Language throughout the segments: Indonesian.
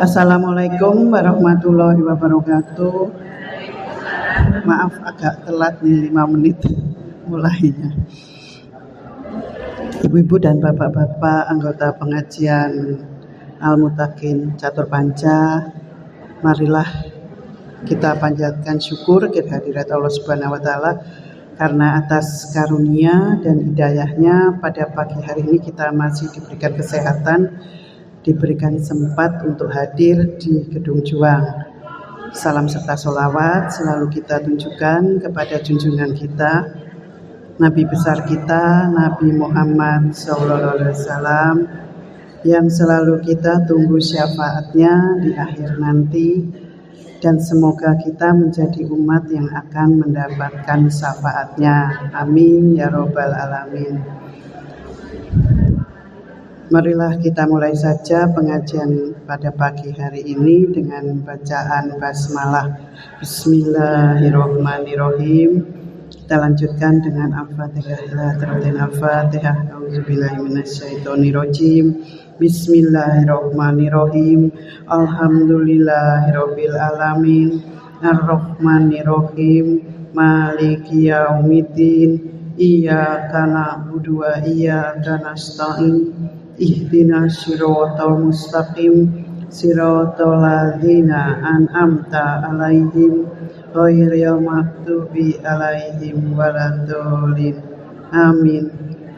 Assalamualaikum warahmatullahi wabarakatuh. Maaf agak telat nih 5 menit mulainya. Ibu-ibu dan bapak-bapak anggota pengajian Al-Mutakin Catur Panca, marilah kita panjatkan syukur kehadirat Allah Subhanahu wa taala karena atas karunia dan hidayahnya pada pagi hari ini kita masih diberikan kesehatan, diberikan sempat untuk hadir di Gedung Juang. Salam serta sholawat selalu kita tunjukkan kepada junjungan kita, Nabi besar kita, Nabi Muhammad SAW, yang selalu kita tunggu syafaatnya di akhir nanti, dan semoga kita menjadi umat yang akan mendapatkan syafaatnya. Amin ya robbal alamin. Marilah kita mulai saja pengajian pada pagi hari ini dengan bacaan basmalah. Bismillahirrahmanirrahim. Kita lanjutkan dengan Al-Fatihah. Al-Fatihah. A'udzubillahi minasyaitonirrajim. Bismillahirrahmanirrahim. Alhamdulillahirabbil alamin. Arrahmanirrahim. Maliki yaumiddin. Iyyaka na'budu wa iyyaka nasta'in. Ihdinas siratal mustaqim. Siratal ladzina an'amta 'alaihim ghairil maghdubi 'alaihim waladdallin. Amin.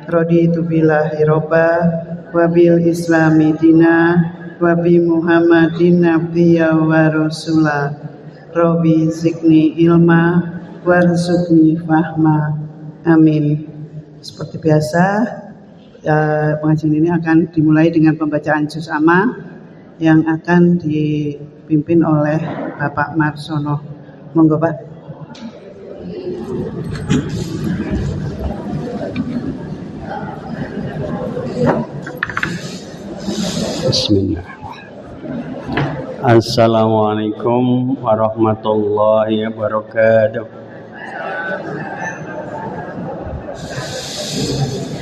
Raditu billahi robba wa bil islami dina wa bi Muhammadin nabiyya wa rasula. Rabbi zidni ilma warzuqni fahma. Amin. Seperti biasa, pengajian ini akan dimulai dengan pembacaan juz amma yang akan dipimpin oleh Bapak Marsono. Monggo Pak. Bismillah. Assalamualaikum warahmatullahi wabarakatuh.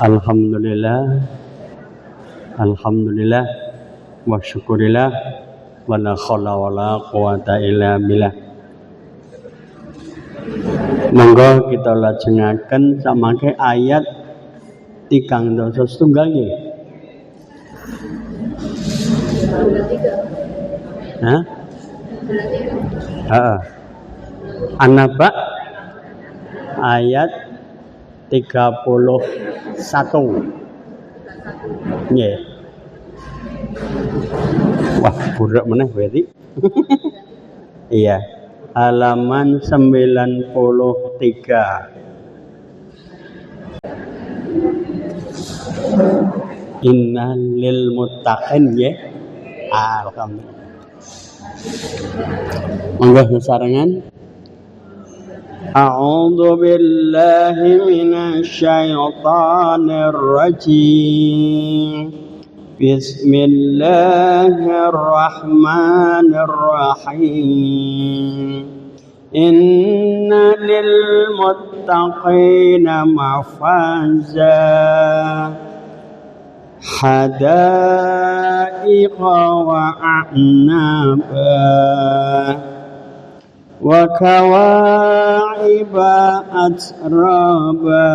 Alhamdulillah wa syukurillah wa la khawla wa la quwata illa billah. Monggo kita lajengaken samangke ayat 3 nggih. Hah? An-Naba ayat 31. Nggih. Wah, buruk meneh berarti. Iya. Halaman 93. Innal lil muttaqin nggih. Alhamdulillah. Monggo sarengan. A'udzu billahi minasy syaithanir rajim. Bismillahirrahmanirrahim. Inna lil muttaqina mafaza hadaiqa wa a'naba wa kawa'iba atraba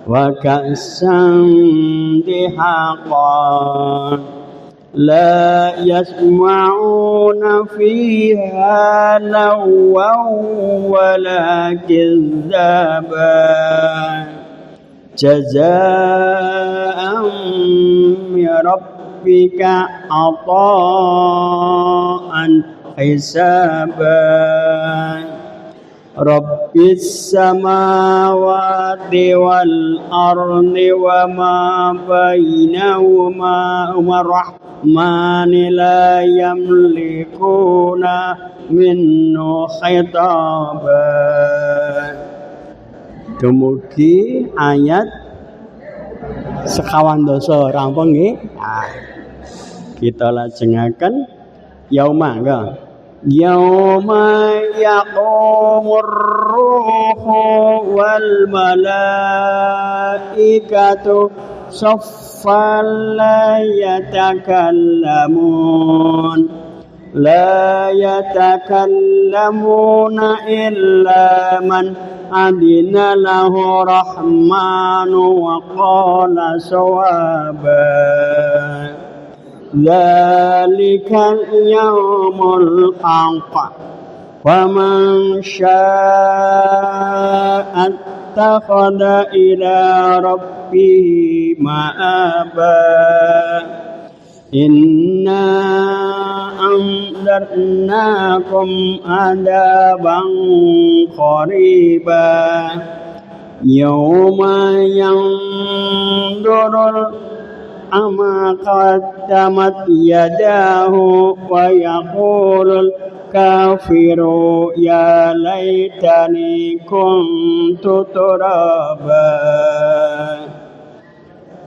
wa ka'san dihaqa la yasma'una fiha lagwan wala kizzaba jazaa'an min rabbika 'ata'an hisaban. Rabbis samawati wal ardi wa ma bainahuma rahmani la yamlikuna minhu khitaban. Dumugi ayat 52 rampung nggih. Nah, kita lajengaken yauma nggih. Yauma yaqumur ruhu wal malaikatu saffan la yatakallamun لا يتكلمون إلا من أذن له الرحمن وقال صوابا ذلك اليوم الحق فمن شاء اتخذ إلى ربه مآبا إنا أنذرناكم عذابا قريبا يوم ينظر أما قدمت يداه ويقول الكافر يا ليتني كنت ترابا.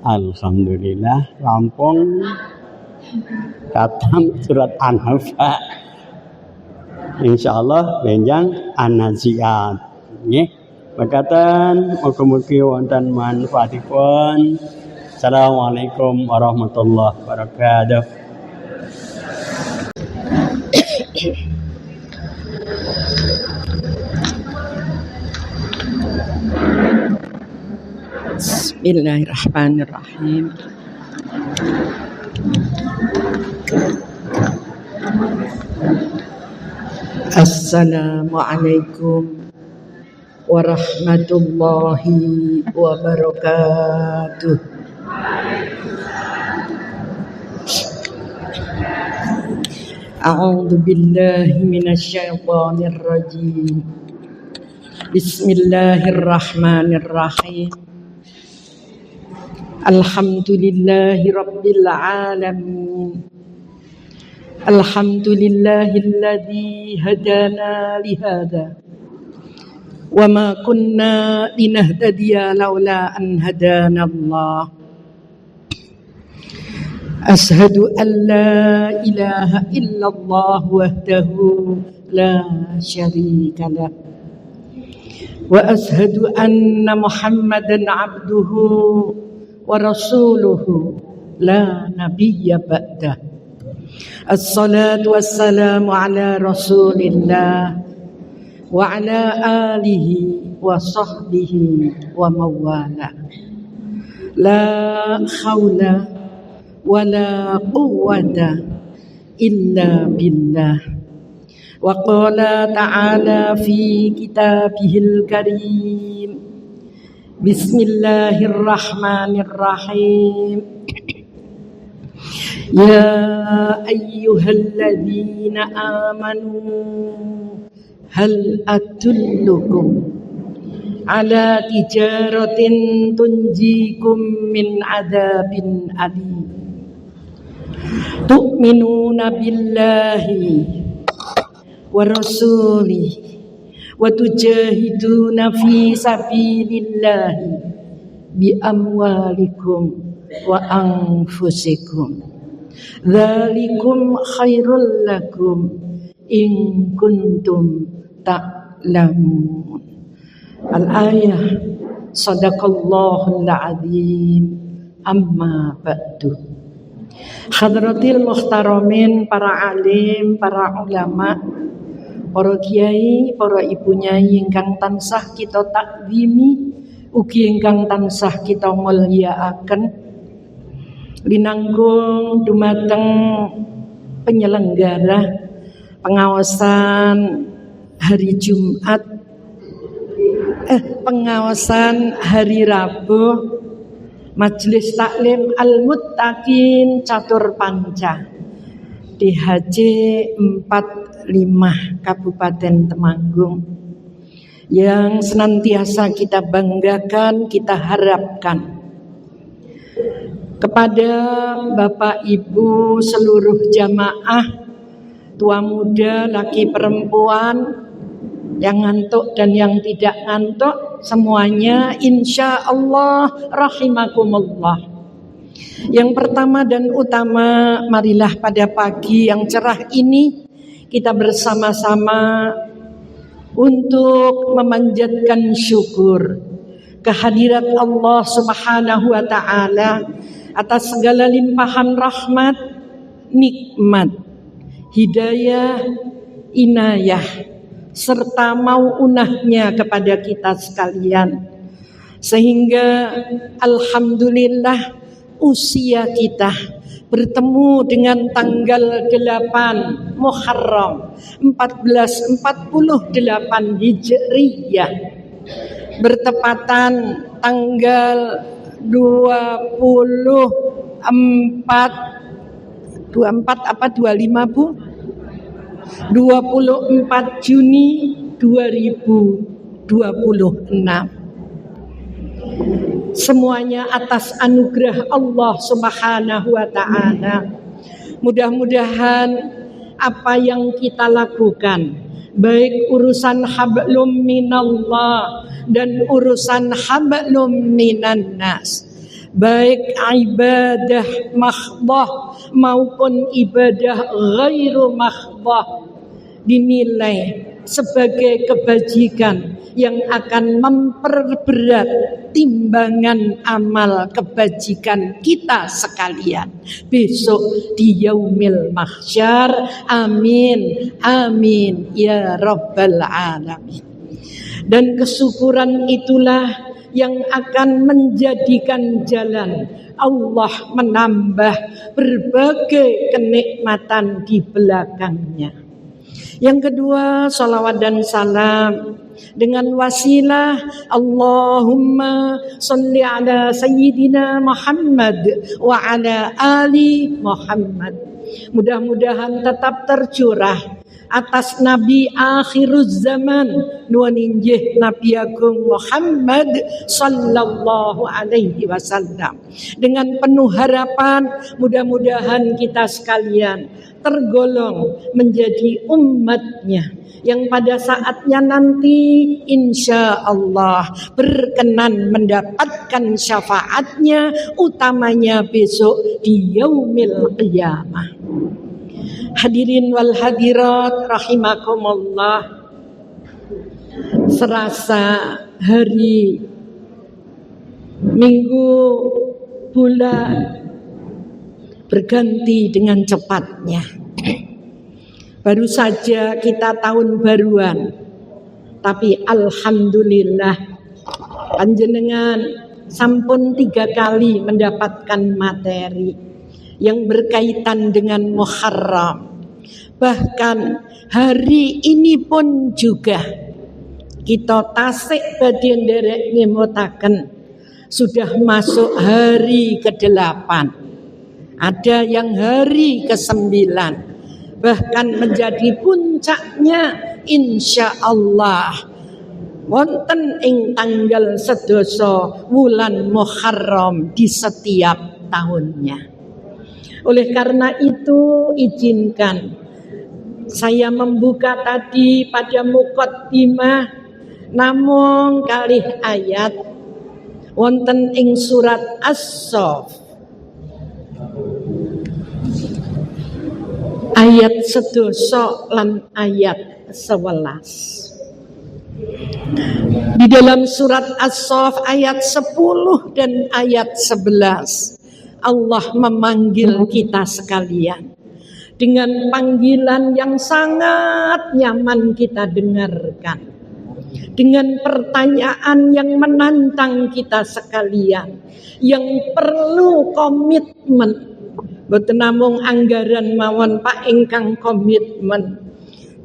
Alhamdulillah rampung katam surat An-Naba. Insyaallah benjang An-Nazi'at nggih. Mekaten mugi-mugi wonten manfaatipun. Assalamualaikum warahmatullahi wabarakatuh. Bismillahirrahmanirrahim. Assalamualaikum warahmatullahi wabarakatuh. A'udzu billahi minasyaitonir rajim. Bismillahirrahmanirrahim. Alhamdulillahi rabbil alamin. Alhamdulillahilladzi hadana lihada wa ma kunna linahtadiya laula an hadana Allah. Ashhadu an la ilaha illallah wahdahu la syarika lah wa ashhadu anna Muhammadan abduhu wa rasuluhu la nabiyya ba'dah. Assalatu wassalamu ala rasulillah wa ala alihi wa sahbihi wa mawala. La hawla wa la quwwata illa billah. Wa qala ta'ala fi kitabihil karim. Bismillahirrahmanirrahim. Ya ayyuhalladzina amanu hal adullukum ala tijaratin tunjikum min adzabin alim. Tu'minuna billahi wa rasulihi wa tujahiduna fi sabilillahi bi amwalikum wa anfusikum. Dzalikum khairul lakum in kuntum ta'lamun. Al-ayah. Sadaqallahul azim. Amma ba'du. Hadratil muhtaramin, para alim, para ulama, para kiai, para ibu nyai ingkang tansah kita takzimi, ugi ingkang tansah kita mulyakaken. Linanggung dumateng penyelenggara pengawasan hari Jumat, pengawasan hari Rabu, Majelis Taklim Al-Muttaqin Catur Panca DHC 45 Kabupaten Temanggung, yang senantiasa kita banggakan, kita harapkan kepada Bapak Ibu seluruh jamaah, tua muda, laki perempuan, yang ngantuk dan yang tidak ngantuk, semuanya insya Allah rahimakumullah. Yang pertama dan utama, marilah pada pagi yang cerah ini kita bersama-sama untuk memanjatkan syukur kehadirat Allah Subhanahu wa taala atas segala limpahan rahmat, nikmat hidayah, inayah, serta mauunahnya kepada kita sekalian. Sehingga alhamdulillah usia kita bertemu dengan tanggal 8 Muharram 1448 Hijriyah, bertepatan tanggal 24 Juni 2026. Semuanya atas anugerah Allah Subhanahu wa ta'ala. Mudah-mudahan apa yang kita lakukan, baik urusan hablum minallah dan urusan hablum minan nas, baik ibadah mahdhah maupun ibadah ghairu mahdhah, dinilai sebagai kebajikan yang akan memperberat timbangan amal kebajikan kita sekalian besok di yaumil mahsyar. Amin amin ya rabbal alamin. Dan kesyukuran itulah yang akan menjadikan jalan Allah menambah berbagai kenikmatan di belakangnya. Yang kedua, salawat dan salam dengan wasilah Allahumma sholli ala sayyidina Muhammad wa ala ali Muhammad. Mudah-mudahan tetap tercurah atas Nabi akhiruz zaman nuwun injih Nabi Agung Muhammad sallallahu alaihi wasallam. Dengan penuh harapan mudah-mudahan kita sekalian tergolong menjadi umatnya yang pada saatnya nanti insya Allah berkenan mendapatkan syafaatnya, utamanya besok di yaumil qiyamah. Hadirin wal hadirat rahimakumullah, serasa hari, minggu, bulan berganti dengan cepatnya. Baru saja kita tahun baruan, tapi alhamdulillah panjenengan sampun 3 kali mendapatkan materi yang berkaitan dengan Muharram. Bahkan hari ini pun juga kita tasik badhe nderek ngemutaken sudah masuk hari ke-8. Ada yang hari ke-9, bahkan menjadi puncaknya insya Allah wonten ing tanggal 11 wulan Muharram di setiap tahunnya. Oleh karena itu izinkan saya membuka tadi pada muqaddimah namung kalih ayat wonten ing surat As-Saff ayat 11 lan ayat 11. Di dalam surat As-Saff ayat 10 dan ayat 11 Allah memanggil kita sekalian dengan panggilan yang sangat nyaman kita dengarkan, dengan pertanyaan yang menantang kita sekalian, yang perlu komitmen. Boten namung anggaran mawon Pak ingkang komitmen,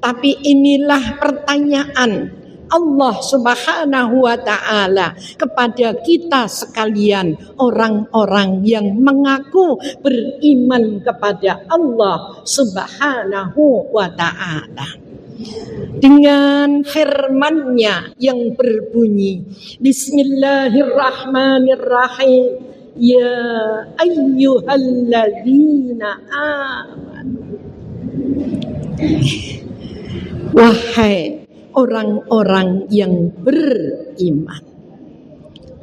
tapi inilah pertanyaan Allah Subhanahu wa ta'ala kepada kita sekalian, orang-orang yang mengaku beriman kepada Allah Subhanahu wa ta'ala. Dengan firman-Nya yang berbunyi Bismillahirrahmanirrahim, ya ayyuhalladzina amanu, wahai orang-orang yang beriman.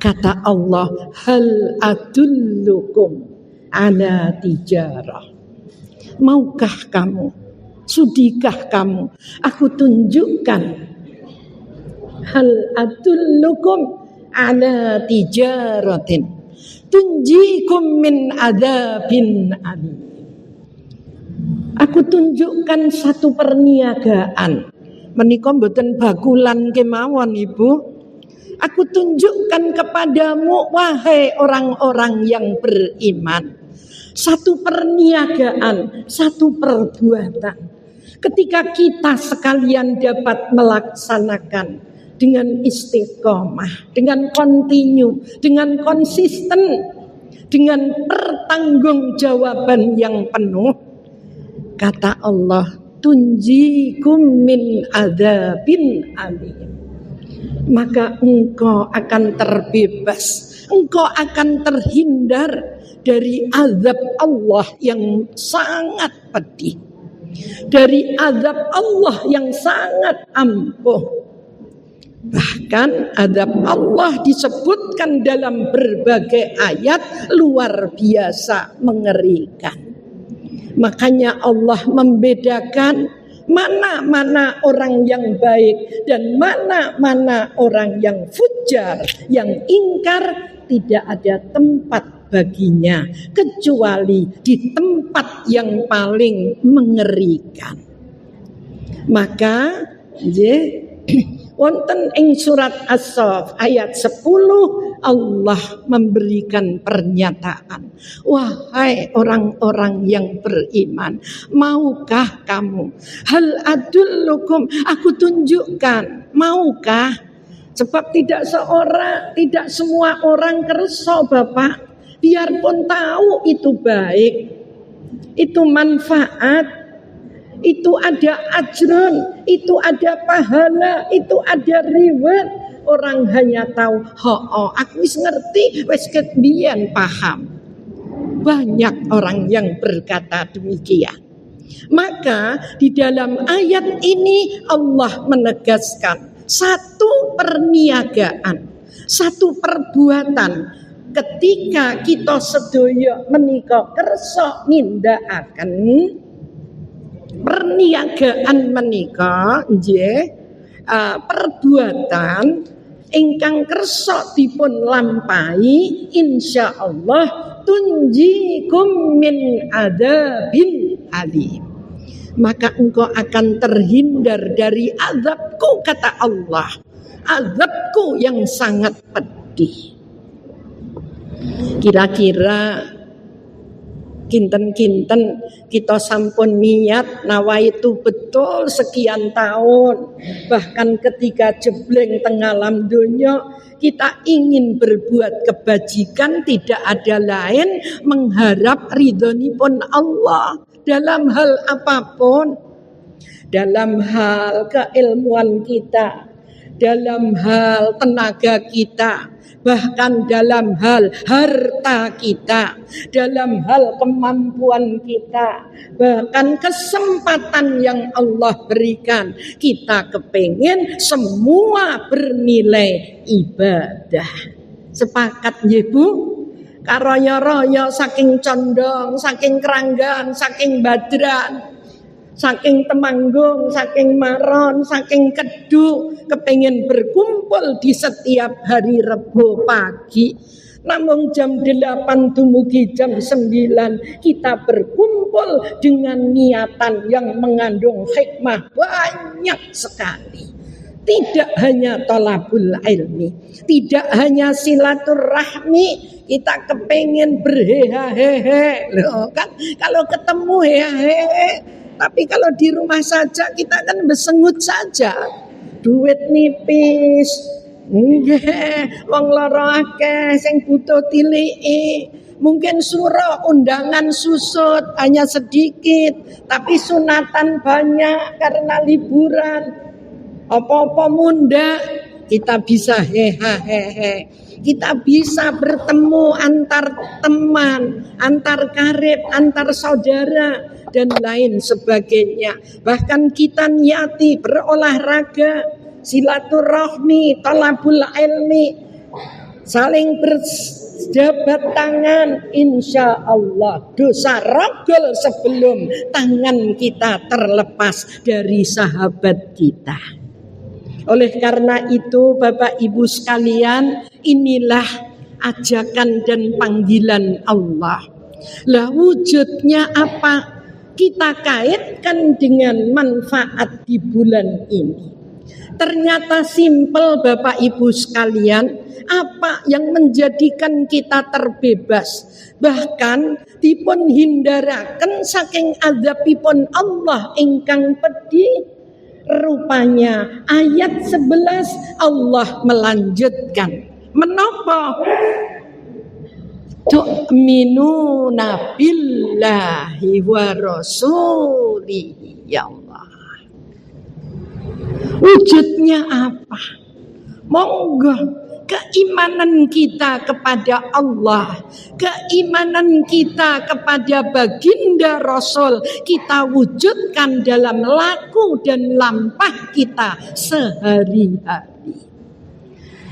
Kata Allah, hal adullukum ala tijarah. Maukah kamu, sudikah kamu aku tunjukkan, hal adullukum ala tijaratin tunjikum min adzabin alim. Aku tunjukkan satu perniagaan. Menika mboten bakulan kemawon Ibu. Aku tunjukkan kepadamu wahai orang-orang yang beriman, satu perniagaan, satu perbuatan. Ketika kita sekalian dapat melaksanakan dengan istiqomah, dengan kontinu, dengan konsisten, dengan pertanggungjawaban yang penuh, kata Allah, tunjikum min adzabin alim. Maka engkau akan terbebas, engkau akan terhindar dari azab Allah yang sangat pedih, dari azab Allah yang sangat ampuh. Bahkan azab Allah disebutkan dalam berbagai ayat luar biasa mengerikan. Makanya Allah membedakan mana-mana orang yang baik dan mana-mana orang yang fujar, yang ingkar. Tidak ada tempat baginya kecuali di tempat yang paling mengerikan. Maka wonten ing surat As-Saff ayat 10 Allah memberikan pernyataan, wahai orang-orang yang beriman, maukah kamu, hal adullukum, aku tunjukkan, maukah? Sebab tidak semua orang kerso Bapak, biarpun tahu itu baik, itu manfaat, itu ada ajrun, itu ada pahala, itu ada reward. Orang hanya tahu, aku wis ngerti, wis kebiyen paham. Banyak orang yang berkata demikian. Maka di dalam ayat ini Allah menegaskan satu perniagaan, satu perbuatan. Ketika kita sedaya menika kersa nindakaken perniagaan menika nggih perbuatan ingkang kersa dipun lampahi, insyaallah tunjikum min adzabin alim. Maka engkau akan terhindar dari azabku, kata Allah, azabku yang sangat pedih. Kira-kira kinten-kinten kita sampun niat nawaitu betul sekian tahun, bahkan ketika jebleng tengah alam dunya kita ingin berbuat kebajikan, tidak ada lain mengharap ridhonipun Allah dalam hal apapun, dalam hal keilmuan kita, dalam hal tenaga kita, bahkan dalam hal harta kita, dalam hal kemampuan kita, bahkan kesempatan yang Allah berikan, kita kepingin semua bernilai ibadah. Sepakat nggih Bu? Karaya-raya saking condong, saking keranggan, saking badran, saking Temanggung, saking Maron, saking Kedu, kepengin berkumpul di setiap hari Rebo pagi. Namun jam 8 dumugi jam 9 kita berkumpul dengan niatan yang mengandung hikmah banyak sekali. Tidak hanya thalabul ilmi, tidak hanya silaturahmi, kita kepengin berhehe-hehe. Loh, kan kalau ketemu hehe, tapi kalau di rumah saja kita kan besengut saja. Duit nipis, nggih, wong lara akeh sing butuh tiliki. Mungkin surah undangan susut hanya sedikit, tapi sunatan banyak karena liburan. Apa-apa munda, kita bisa hehehe. Kita bisa bertemu antar teman, antar karib, antar saudara, dan lain sebagainya. Bahkan kita niati berolahraga, silaturahmi, thalabul ilmi, saling berjabat tangan, insya Allah dosa rogol sebelum tangan kita terlepas dari sahabat kita. Oleh karena itu Bapak Ibu sekalian, inilah ajakan dan panggilan Allah. Lah wujudnya apa? kita kaitkan dengan manfaat di bulan ini. Ternyata simpel Bapak Ibu sekalian, apa yang menjadikan kita terbebas, bahkan dipun hindaraken saking azabipun Allah ingkang pedih. Rupanya ayat 11 Allah melanjutkan. Menapa? Tu'minuna billahi wa rasulihi, ya Allah. Wujudnya apa? Monggo keimanan kita kepada Allah, keimanan kita kepada baginda Rasul, kita wujudkan dalam laku dan lampah kita sehari-hari.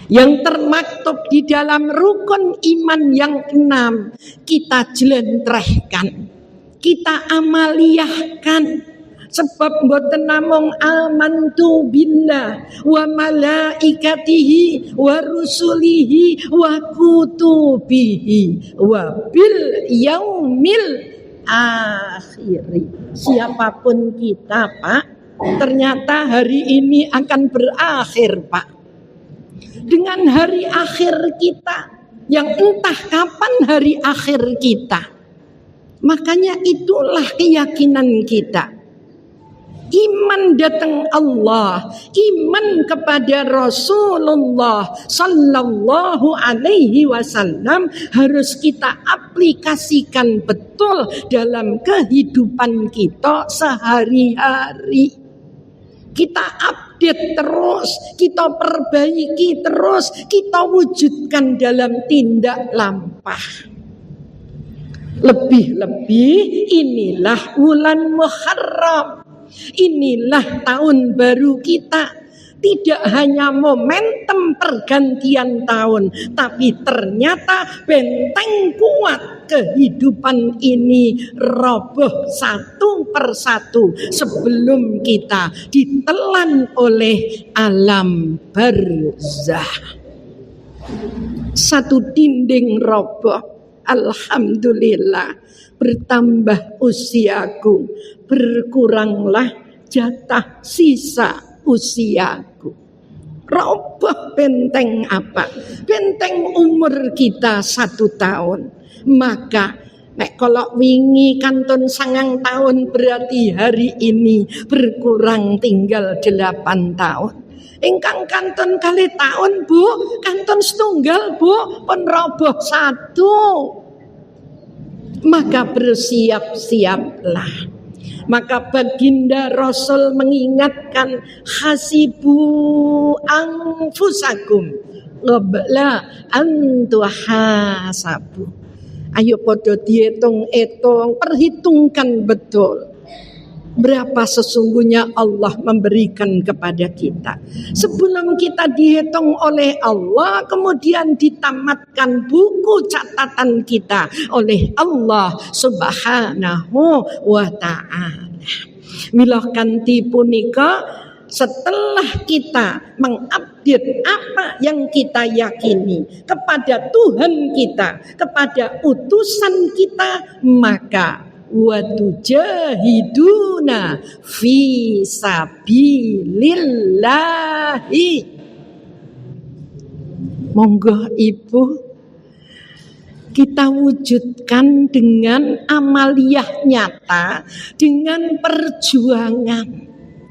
Yang termaktub di dalam rukun iman yang 6 kita jelentrehkan, kita amaliyahkan. Sebab mboten namung amantu billah wa malaikatihi wa rusulihi wa kutubihi wa bil yaumil akhir. Siapapun kita, Pak, ternyata hari ini akan berakhir, Pak. Dengan hari akhir kita yang entah kapan hari akhir kita. Makanya itulah keyakinan kita. Iman datang Allah, iman kepada Rasulullah sallallahu alaihi wasallam harus kita aplikasikan betul dalam kehidupan kita sehari-hari. Kita update terus, kita perbaiki terus, kita wujudkan dalam tindak lampah. Lebih-lebih inilah bulan Muharram. Inilah tahun baru kita. Tidak hanya momentum pergantian tahun, tapi ternyata benteng kuat kehidupan ini roboh satu persatu sebelum kita ditelan oleh alam barzah. Satu dinding roboh. Alhamdulillah, bertambah usiaku, berkuranglah jatah sisa usiaku. Roboh benteng apa? Benteng umur kita 1 tahun. Maka nek kalau wingi kantun 9 tahun, berarti hari ini berkurang tinggal 8 tahun. Ingkang kantun 2 tahun, Bu, kantun 1, Bu, pun roboh 1. Maka bersiap-siaplah. Maka baginda Rasul mengingatkan, hasibu anfusakum qabla an tuhasabu. Ayo podo dihitung-hitung, perhitungkan betul. Berapa sesungguhnya Allah memberikan kepada kita. Sebelum kita dihitung oleh Allah, kemudian ditamatkan buku catatan kita oleh Allah Subhanahu wa ta'ala. Milah kanthi punika, setelah kita mengupdate apa yang kita yakini kepada Tuhan kita, kepada utusan kita, maka wa tujahiduna fi sabilillahi. Monggo Ibu, kita wujudkan dengan amaliyah nyata, dengan perjuangan.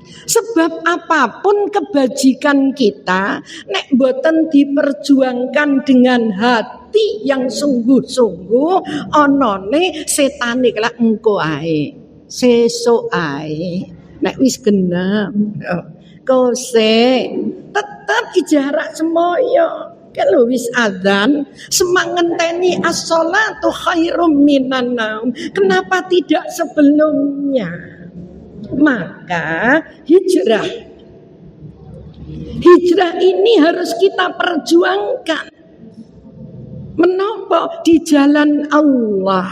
Sebab apapun kebajikan kita, nek boten diperjuangkan dengan hati yang sungguh-sungguh, onone setane kelak engko ae, sesuk ae, nek wis genep, kose tetap jarak semoyo. Kalau wis adzan, semangenteni as-sholatu khairum minan naum. Kenapa tidak sebelumnya? Maka hijrah ini harus kita perjuangkan. Menapa? Di jalan Allah.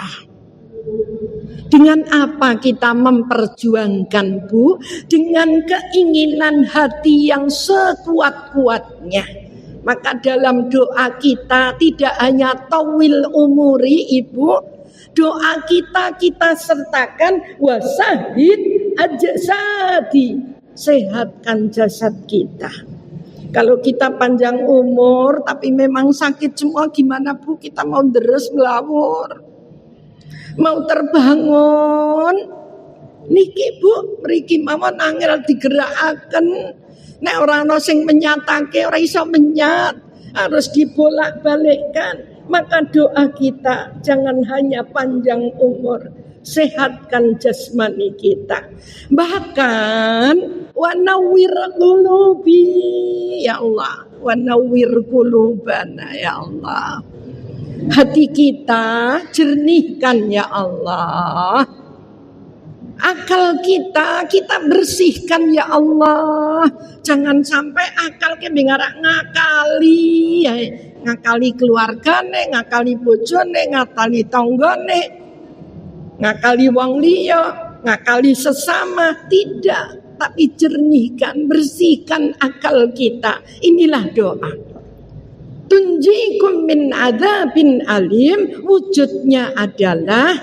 Dengan apa kita memperjuangkan, Bu? Dengan keinginan hati yang sekuat-kuatnya. Maka dalam doa kita tidak hanya tawil umuri, Ibu, Doa kita sertakan wasahid ajsadi, sehatkan jasad kita. Kalau kita panjang umur tapi memang sakit semua, gimana Bu? Kita mau deres melawur, mau terbangun niki Bu, mriki mawon angel digerakaken. Nek ora ana sing menyatake, ora iso menyat, harus dibolak-balikkan. Maka doa kita jangan hanya panjang umur, sehatkan jasmani kita. Bahkan wa nawwir qulubi ya Allah, wa nawwir qulubana ya Allah. Hati kita jernihkan ya Allah. Akal kita bersihkan ya Allah. Jangan sampai akal ke ngarak ngakali, ngakali keluargane, ngakali bojone, ngakali tanggane, ngakali wong liya, ngakali sesama. Tidak, tapi jernihkan, bersihkan akal kita. Inilah doa. Tunjikum min adzabin alim, wujudnya adalah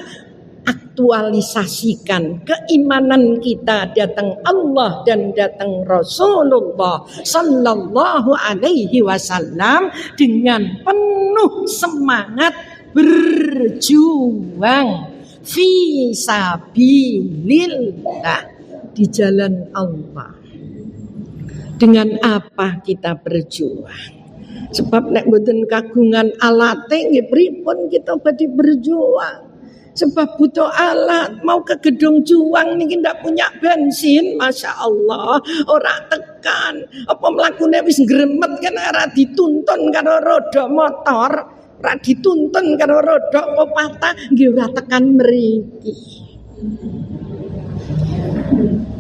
aktualisasikan keimanan kita datang Allah dan datang Rasulullah sallallahu alaihi wasallam dengan penuh semangat berjuang fi sabilillah, di jalan Allah. Dengan apa kita berjuang? Sebab nek mboten kagungan alate nggih pripun kita badhe berjuang. Sebab butuh alat, mau ke gedung juang niki ndak punya bensin, masya Allah, ora tekan. Apa mlakune wis ngremet kan ora dituntun karo roda motor, ora dituntun karo roda pepatah, nggih ora tekan mriki.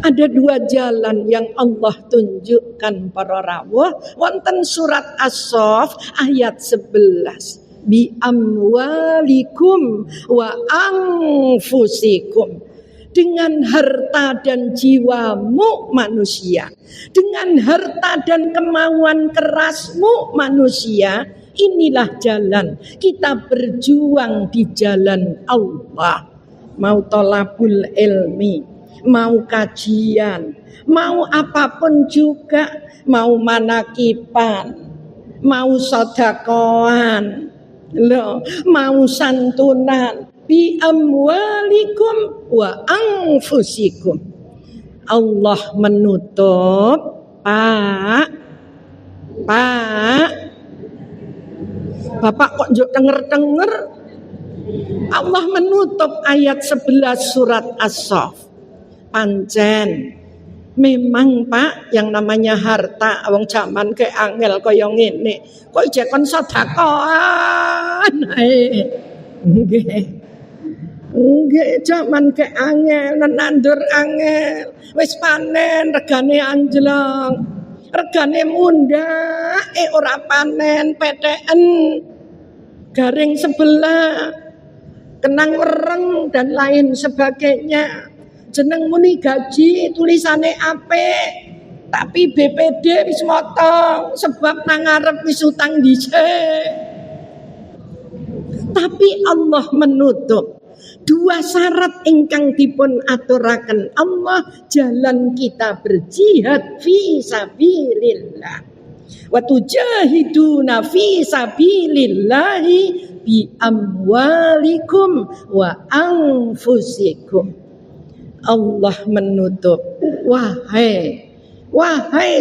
Ada dua jalan yang Allah tunjukkan para rawuh wonten surat As-Saff ayat 11. Bi amwalikum wa anfusikum, dengan harta dan jiwamu manusia, dengan harta dan kemauan kerasmu manusia. Inilah jalan kita berjuang di jalan Allah. Mau tolabul ilmi, mau kajian, mau apapun juga, mau manakipan, mau sedekahan, loh, mau santunan, bi amwalikum wa anfusikum. Allah menutup, Pak, Bapak kok njuk denger-denger? Allah menutup ayat 11 surat As-Saff. Pancen memang Pak, yang namanya harta wong jaman ke angel kaya ngene, kok ijekon sedekahan. Nggih, jaman ke angel, nandur angel, wis panen regane anjlong, regane mundak, ora panen, PTN garing sebelah, kenang wereng dan lain sebagainya. Jeneng muni gaji tulisane apik, tapi BPD wis motong sebab nang ngarep wis utang dhisik. Tapi Allah menutup dua syarat ingkang dipun aturaken Allah, jalan kita berjihad fi sabilillah. Wa tujahiduna fi sabilillahi bi amwalikum wa anfusikum. Allah menutup, wahai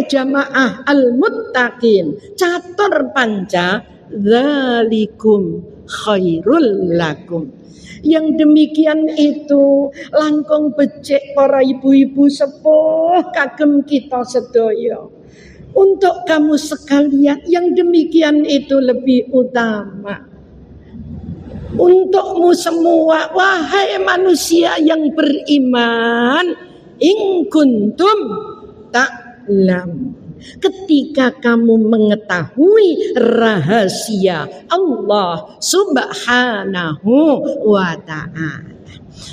jamaah al-muttaqin, catur panca, dzalikum khairul lakum. Yang demikian itu langkung becik para ibu-ibu sepuh kagem kita sedaya. Untuk kamu sekalian yang demikian itu lebih utama. Untukmu semua, wahai manusia yang beriman, in kuntum ta'lam, ketika kamu mengetahui rahasia Allah subhanahu wa ta'ala.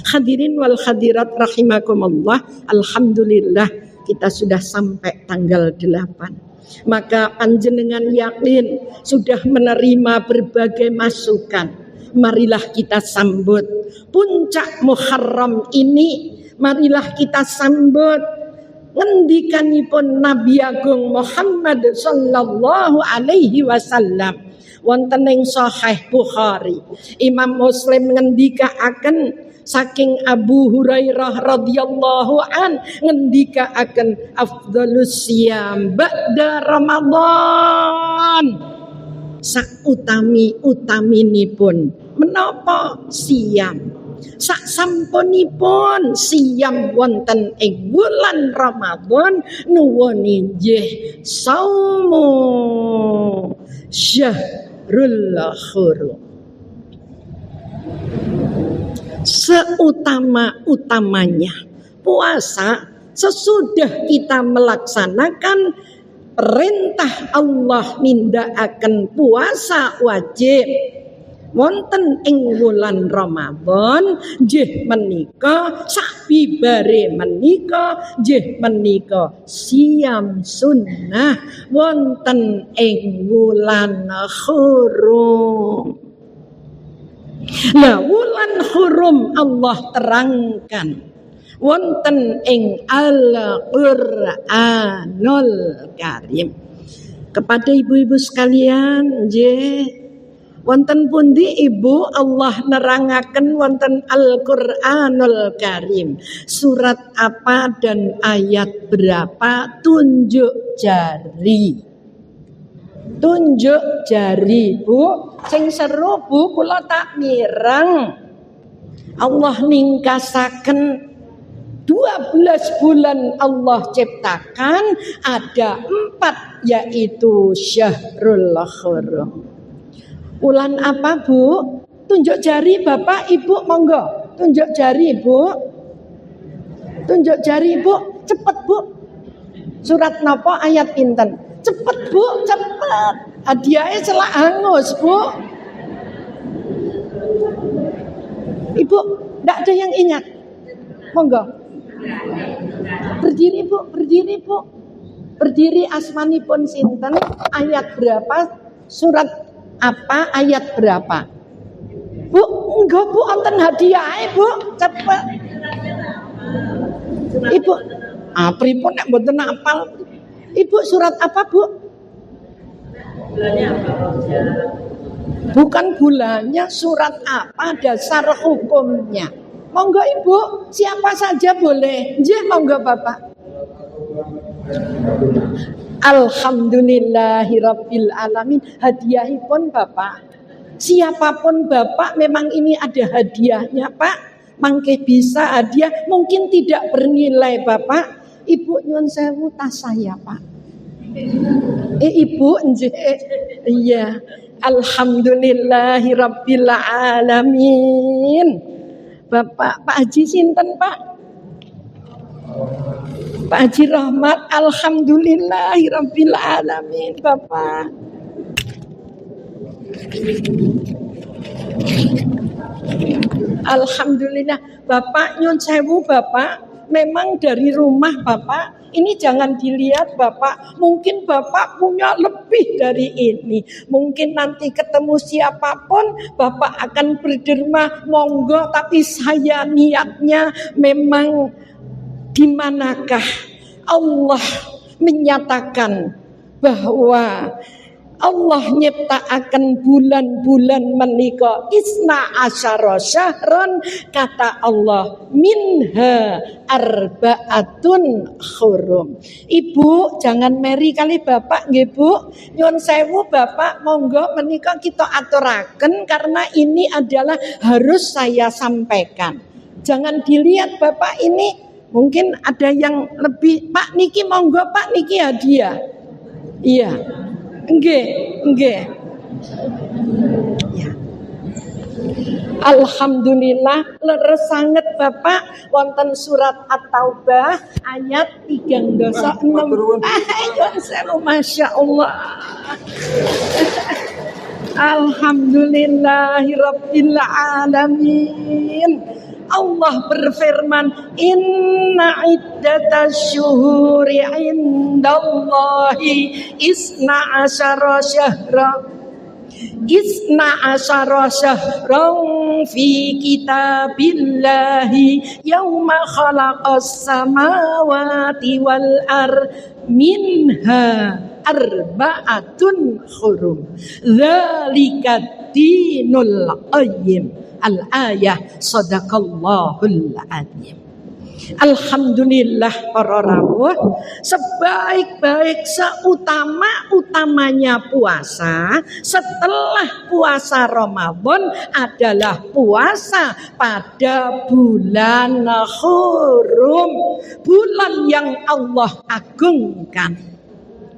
Hadirin wal hadirat rahimakumullah, alhamdulillah kita sudah sampai tanggal 8. Maka panjenengan yakin sudah menerima berbagai masukan. marilah kita sambut puncak Muharram ini, marilah kita sambut ngendikanipun Nabi Agung Muhammad sallallahu alaihi wasallam wonten ing Sahih Bukhari. Imam Muslim ngendikaaken saking Abu Hurairah radhiyallahu an ngendikaaken afdhalus siyam ba'da Ramadan. Sautami-utaminipun menapa siyam? Sak sampunipun siyam wonten ing wulan Ramadan nuwuni nggih saumu syahrul hurum. Seutama-utamanya puasa sesudah kita melaksanakan perintah Allah nindakaken puasa wajib wonten ing wulan Ramadan nggih menika sabibare menika nggih menika siyam sunnah wonten ing wulan hurum. Nah, wulan hurum Allah terangkan wonten ing Al-Qur'anul Karim. Kepada ibu-ibu sekalian, nggih wonten pundi Ibu Allah nerangaken wonten Al-Qur'anul Karim. Surat apa dan ayat berapa? Tunjuk jari. Tunjuk jari, Bu. Sing seru, Bu, kula tak mireng. Allah ningkasaken 12 bulan Allah ciptakan, ada 4 yaitu syahrul hurum. Bulan apa, Bu? Tunjuk jari Bapak, Ibu, monggo. Tunjuk jari, Bu. Tunjuk jari, Bu. Cepet, Bu. Surat napa ayat pinten? Cepet, Bu, cepet. Hadiahnya celak hangus, Bu. Ibu, ndak ada yang ingat. Monggo. Berdiri, Bu, berdiri, Bu. Berdiri asmanipun sinten? Ayat berapa? Surat apa? Ayat berapa? Bu, enggak, Bu, wonten hadiahnya, Bu. Cepet. Ibu, pripun nek mboten apal? Ibu surat apa, Bu? Bulannya apa? Bukan bulannya, surat apa, dasar hukumnya. Monggo Ibu, siapa saja boleh. Nggih, monggo Bapak. Alhamdulillahirabbil alamin. Hadiahipun Bapak. Siapapun Bapak, memang ini ada hadiahnya, Pak. Mangke bisa hadiah, mungkin tidak bernilai Bapak. Ibu nyuwun sewu tas saya, Pak. Ibu nggih. Iya. Alhamdulillahirabbil alamin. Bapak, Pak Haji sinten, Pak? Pak Haji Rahmat. Alhamdulillahirabbil alamin, Bapak. Alhamdulillah. Bapak nyuwun sewu, Bapak. Memang dari rumah Bapak, ini jangan dilihat Bapak, mungkin Bapak punya lebih dari ini. Mungkin nanti ketemu siapapun, Bapak akan berderma, monggo, tapi saya niatnya memang di manakah Allah menyatakan bahwa Allah nyiptaaken bulan-bulan menika isna asyara syahron, kata Allah minha arbaatun hurum. Ibu jangan meri kali Bapak nggih Bu. Nyuwun sewu Bapak, monggo menika kita aturaken karena ini adalah harus saya sampaikan. Jangan dilihat Bapak ini mungkin ada yang lebih. Pak niki monggo, Pak niki hadiah. Iya. Nggih, nggih. Ya. Alhamdulillah leres sanget Bapak wonten surat At-Taubah ayat 36. Masya Allah. Alhamdulillahirabbil alamin. Allah berfirman, inna iddatasy syuhuri indallahi isna asyara syahra Isna asyara syahran fi kitabillahi yauma khalaqas samawati wal minha arba'atun hurum dzalika dinul qayyim. Al-ayah sadaqallahul azim. Alhamdulillah para rawuh, sebaik-baik seutama-utamanya puasa setelah puasa Ramadan adalah puasa pada bulan Hurum, bulan yang Allah agungkan.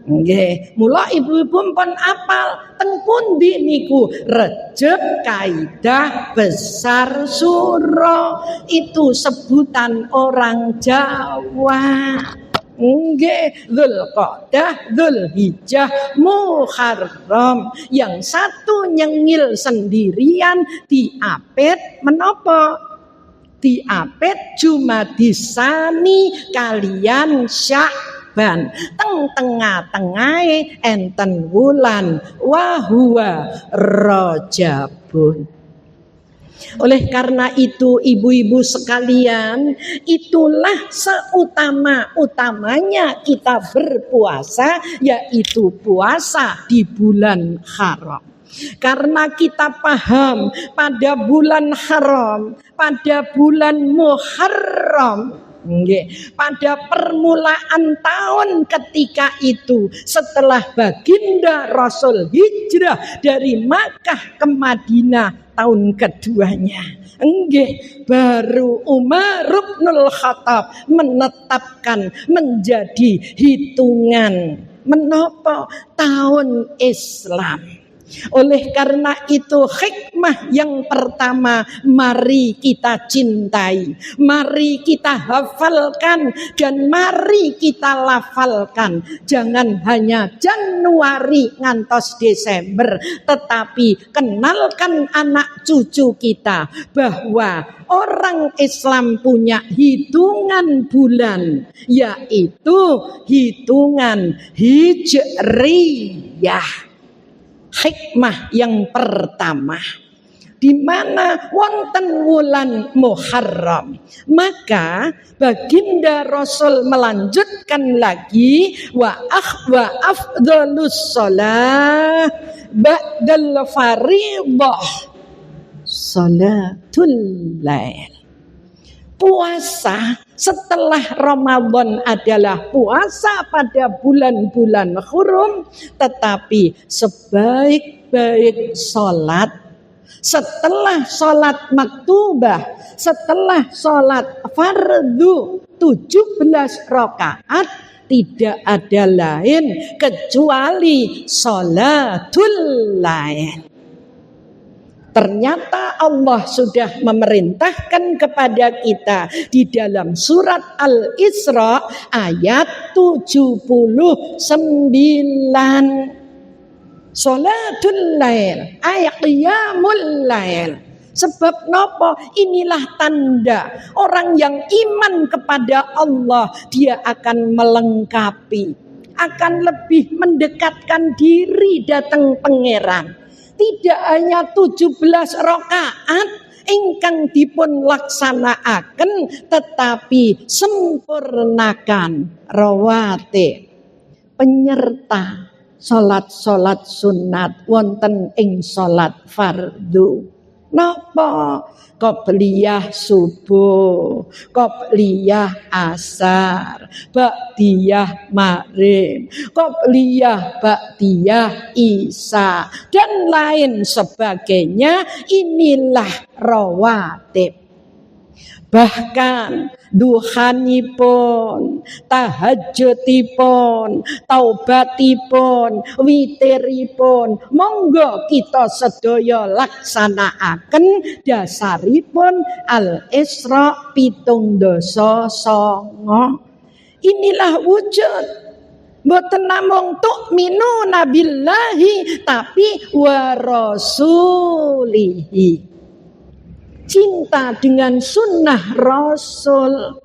Nggih, mula ibu-ibu pun apal teng pundi niku Rejeb Kaidah Besar Suro, itu sebutan orang Jawa. Nggih, Dzulqa'dah, Dzulhijjah, Muharram. Yang satu nyengil sendirian diapit menapa? Diapit Jumadisani kalian Sya'ban. Teng tengah-tengahe enten wulan wa huwa Rajabun. Oleh karena itu ibu-ibu sekalian, itulah seutama-utamanya kita berpuasa, yaitu puasa di bulan haram. Karena kita paham pada bulan haram, pada bulan Muharram, pada permulaan tahun ketika itu setelah baginda Rasul hijrah dari Makkah ke Madinah tahun keduanya, baru Umar bin Khattab menetapkan menjadi hitungan menapa tahun Islam. Oleh karena itu hikmah yang pertama, mari kita cintai, mari kita hafalkan, dan mari kita lafalkan. Jangan hanya Januari ngantos Desember, tetapi kenalkan anak cucu kita bahwa orang Islam punya hitungan bulan, yaitu hitungan Hijriyah. Hikmah yang pertama, di mana wonten wulan Muharram, maka baginda Rasul melanjutkan lagi wa afdhalus shalah ba'dal fardhah salatul lail. Puasa setelah Ramadan adalah puasa pada bulan-bulan hurum, tetapi sebaik-baik sholat setelah sholat maktubah, setelah sholat fardu 17 rakaat, tidak ada lain kecuali sholatul lail. Ternyata Allah sudah memerintahkan kepada kita di dalam surat Al-Isra ayat 79. Sholatul lail, ayat qiyamul lail. Sebab nopo? Inilah tanda orang yang iman kepada Allah, dia akan melengkapi, akan lebih mendekatkan diri datang pangeran. Tidak hanya 17 rakaat ingkang dipun laksanakaken, tetapi sempurnakan rawatib, penyerta salat-salat sunat wonten ing salat fardu. Napa? Qobliyah subuh, qobliyah asar, ba'diyah maghrib, qobliyah ba'diyah isya, dan lain sebagainya. Inilah rawatib. Bahkan duhanipun, tahajudipun, taubatipun, witiripun, monggo kita sedaya laksanakaken. Dasaripun Al-Isra 7:9. Inilah wujud. Mboten namung tu'minuna billahi, tapi wa rasulihi. Cinta dengan sunnah Rasul.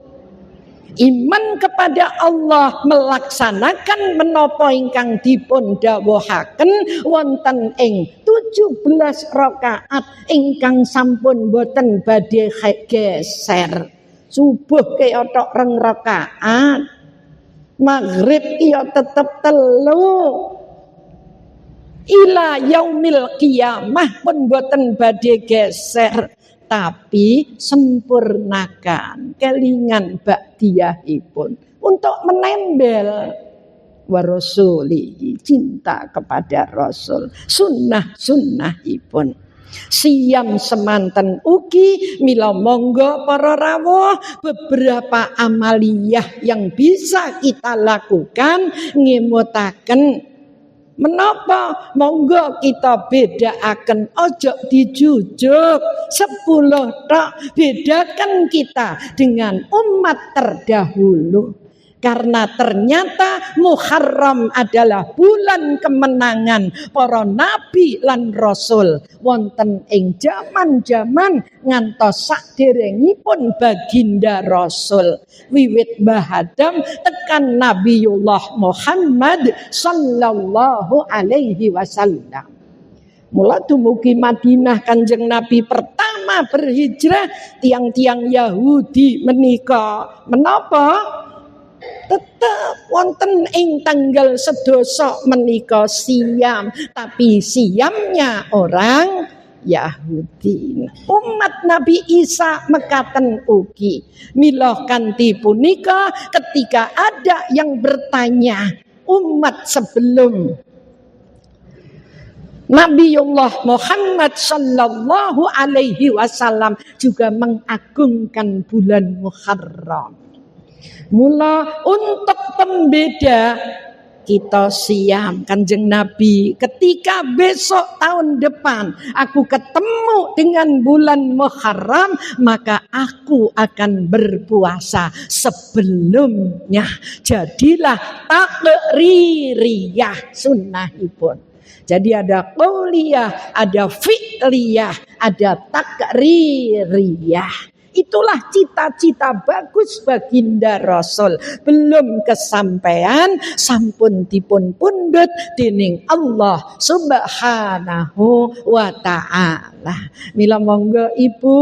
Iman kepada Allah melaksanakan menapa ingkang dipun dawuhaken wonten ing 17 rakaat ingkang sampun boten badhe geser. Subuh kaya tok 2 rakaat, maghrib ya tetep 3. Ila yaumil qiyamah pun boten badhe geser. Tapi sempurnakan kelingan ba'diyahipun untuk menembel warasuli, cinta kepada Rasul, sunnah-sunnahipun. Siyam semanten ugi mila monggo para rawuh beberapa amaliyah yang bisa kita lakukan ngemutaken. Menapa monggo kita bedakaken, ojo dijujuk 10 tok, bedakan kita dengan umat terdahulu. Karena ternyata Muharram adalah bulan kemenangan para nabi lan rasul wonten ing jaman-jaman ngantos saderengipun baginda Rasul wiwit Mbah Adam tekan Nabiullah Muhammad sallallahu alaihi wasallam. Mula dumugi Madinah Kanjeng Nabi pertama berhijrah, tiang-tiang Yahudi menika menapa? Tetap wonten ing tanggal sedasa menika siyam, tapi siyamnya orang Yahudi. Umat Nabi Isa mekaten ugi. Mila kanthi punika ketika ada yang bertanya, umat sebelum Nabiullah Muhammad sallallahu alaihi wasallam juga mengagungkan bulan Muharram. Mula untuk pembeda kita siam Kanjeng Nabi ketika besok tahun depan aku ketemu dengan bulan Muharram maka aku akan berpuasa sebelumnya. Jadilah takririyah sunnahipun. Jadi ada qauliyah, ada fi'liyah, ada takririyah. Itulah cita-cita bagus baginda Rasul. Belum kesampaian sampun dipun pundhut dening Allah Subhanahu wa taala. Mila monggo Ibu,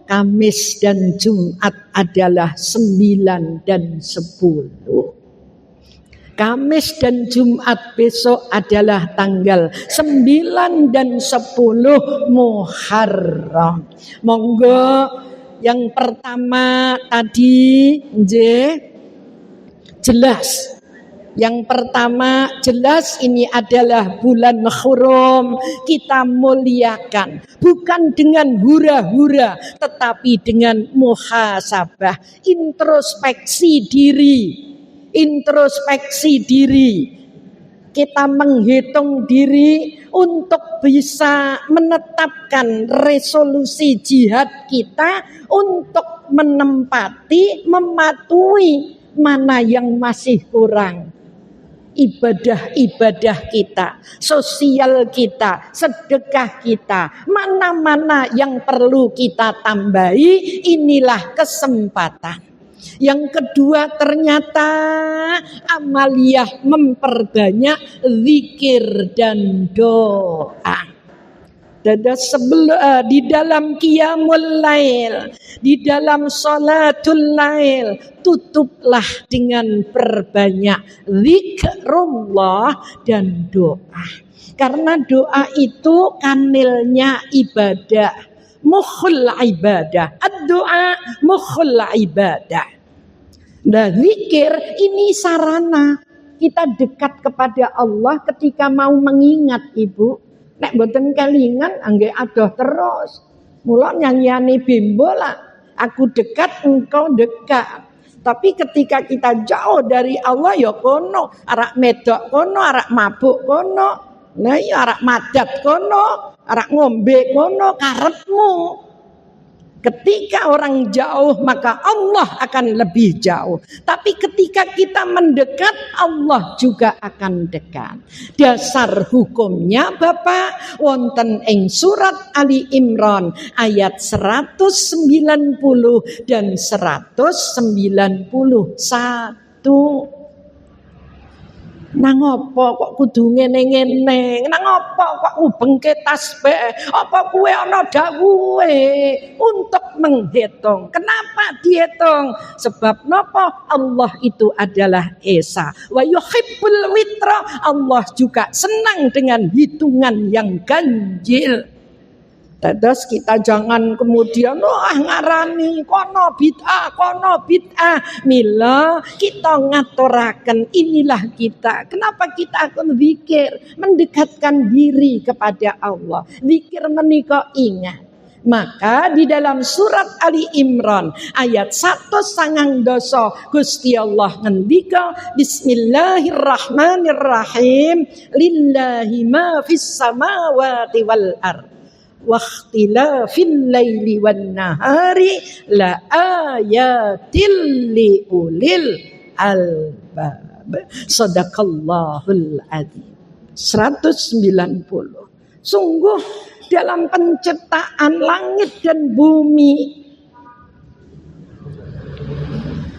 Kamis dan Jumat adalah 9 dan 10. Kamis dan Jumat besok adalah tanggal 9 dan 10 Muharram. Monggo yang pertama tadi jelas. Yang pertama jelas ini adalah bulan Muharram, kita muliakan bukan dengan hura-hura tetapi dengan muhasabah, introspeksi diri. Kita menghitung diri untuk bisa menetapkan resolusi jihad kita untuk mematuhi mana yang masih kurang. Ibadah-ibadah kita, sosial kita, sedekah kita, mana-mana yang perlu kita tambahi, inilah kesempatan. Yang kedua ternyata amaliyah memperbanyak zikir dan doa. Di dalam qiyamul lail, di dalam salatul lail, tutuplah dengan perbanyak zikrullah dan doa. Karena doa itu kanilnya ibadah, mukhul ibadah. Ad-doa mukhul ibadah. Nah, zikir ini sarana kita dekat kepada Allah ketika mau mengingat, Ibu. Nek boten kelingan angge adoh terus. Mula nyanyiane Bimbo lah, aku dekat engkau dekat. Tapi ketika kita jauh dari Allah ya kono, arak medok kono, arak mabuk kono. Nah ya arak madat kono, arak ngombe kono karepmu. Ketika orang jauh maka Allah akan lebih jauh. Tapi ketika kita mendekat Allah juga akan dekat. Dasar hukumnya Bapak wonten ing surat Ali Imran ayat 190 dan 191. Nang apa kok kudu ngene-ngene? Nang apa kok ngubengke tasbih? Apa kuwe ana dawuhe untuk menghitung? Kenapa dihitung? Sebab napa? Allah itu adalah Esa. Wa yuhibbul witra. Allah juga senang dengan hitungan yang ganjil. Terus kita jangan kemudian ngarani kono bid'ah. Mila kita ngaturaken inilah kita. Kenapa kita akan zikir? Mendekatkan diri kepada Allah. Zikir menika ingat. Maka di dalam surat Ali Imran ayat 190 Gusti Allah ngendika Bismillahirrahmanirrahim lillahi ma fis samawati wal ardh wa ikhtilafil laili wan nahari la ayatil li ulil albab. Shadaqallahul adzim. 190. Sungguh dalam penciptaan langit dan bumi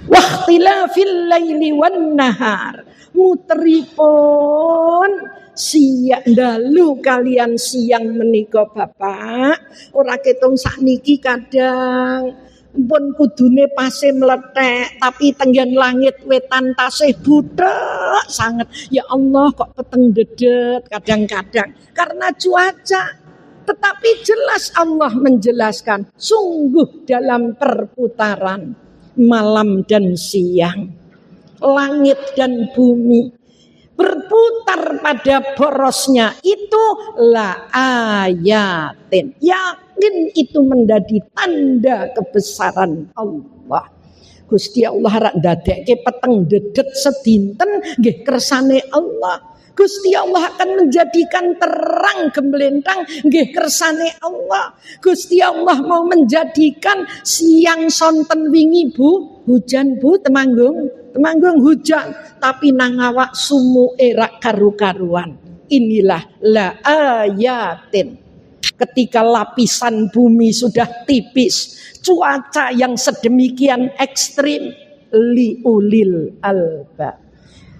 wa ikhtilafil laili wan nahar muteripun siang dalu kalian siang menika Bapak ora ketung sakniki kadang pun kudune pase meletek tapi tenggen langit wetan tasih butek sangat ya Allah kok peteng dedet kadang-kadang karena cuaca. Tetapi jelas Allah menjelaskan sungguh dalam perputaran malam dan siang langit dan bumi berputar pada porosnya itu la ayatin. Yakin itu menjadi tanda kebesaran Allah. Gusti Allah rak ndadekke peteng dedet sedinten nggih kersane Allah. Gusti Allah akan menjadikan terang gemblentang nggih kersane Allah. Gusti Allah mau menjadikan siang sonten wingi Bu, hujan Bu temanggung hujan tapi nang awak sumu erak karu-karuan. Inilah la ayatin. Ketika lapisan bumi sudah tipis, cuaca yang sedemikian ekstrim liulil albab.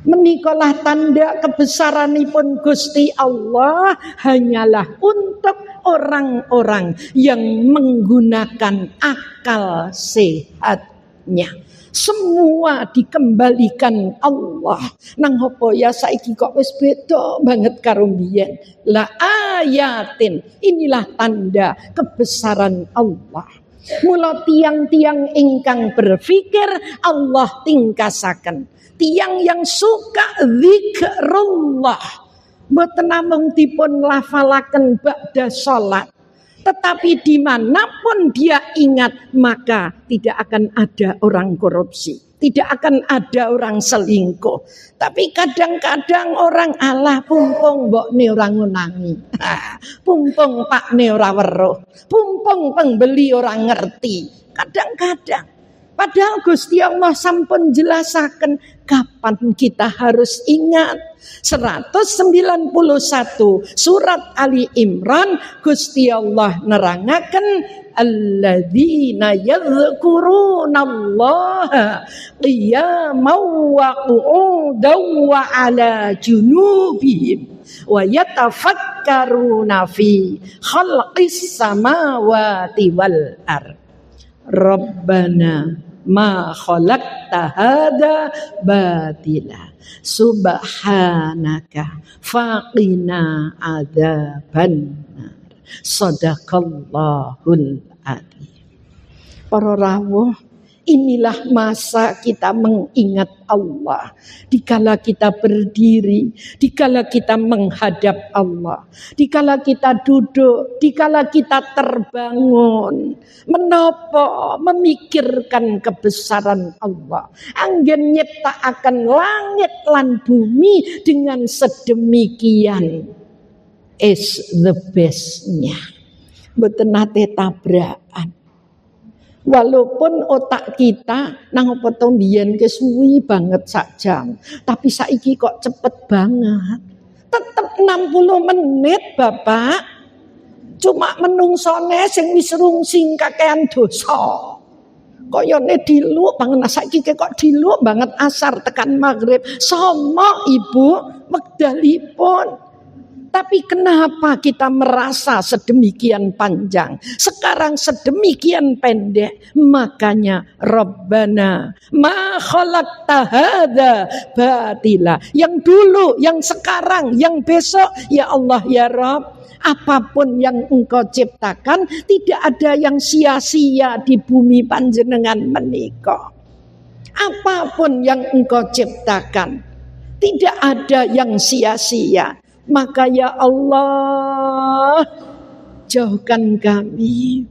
Menikalah tanda kebesaranipun Gusti Allah hanyalah untuk orang-orang yang menggunakan akal sehatnya. Semua dikembalikan Allah. Nang apa ya saiki kok wis beda banget karo mbiyen. La ayatin. Inilah tanda kebesaran Allah. Mula tiang-tiang ingkang berpikir Allah tingkasaken. Tiang yang suka zikrullah. Mboten namung dipun lafalaken ba'da salat. Tetapi dimanapun dia ingat maka tidak akan ada orang korupsi. Tidak akan ada orang selingkuh. Tapi kadang-kadang orang Allah pumpung mbokne ora ngunangi. Pumpung pakne ora weruh. Pumpung pembeli ora ngerti. Kadang-kadang. Padahal Gusti Allah sampun jelasaken kapan kita harus ingat. 191 surat Ali Imran Gusti Allah nerangaken alladzina yadhkurunallaha qiyaman wa qu'udan wa ala junubihim wa yatafakkaruna fi khalqis samawati wal ardh. Rabbana ma khalaqta hada batila subhanaka faqina adzabannar. Shadaqallahul adzim. Para rawuh, inilah masa kita mengingat Allah. Dikala kita berdiri, dikala kita menghadap Allah, dikala kita duduk, dikala kita terbangun, menopo memikirkan kebesaran Allah. Anggen nyiptakaken langit lan bumi dengan sedemikian is the best-nya. Mboten nate tabrakan. Walaupun otak kita nang apa to mbiyen kesuwi banget sak jam, tapi saiki kok cepet banget. Tetep 60 menit, Bapak. Cuma menungsone sing wis rungsing kakean dosa. Koyone diluk banget saiki kok diluk banget asar tekan maghrib. Somo Ibu wekdalipun. Tapi kenapa kita merasa sedemikian panjang? Sekarang sedemikian pendek. Makanya Rabbana ma khalaqta hadza batila. Yang dulu, yang sekarang, yang besok, ya Allah ya Rabb, apapun yang Engkau ciptakan tidak ada yang sia-sia di bumi panjenengan menika. Apapun yang Engkau ciptakan tidak ada yang sia-sia. Maka ya Allah, jauhkan kami,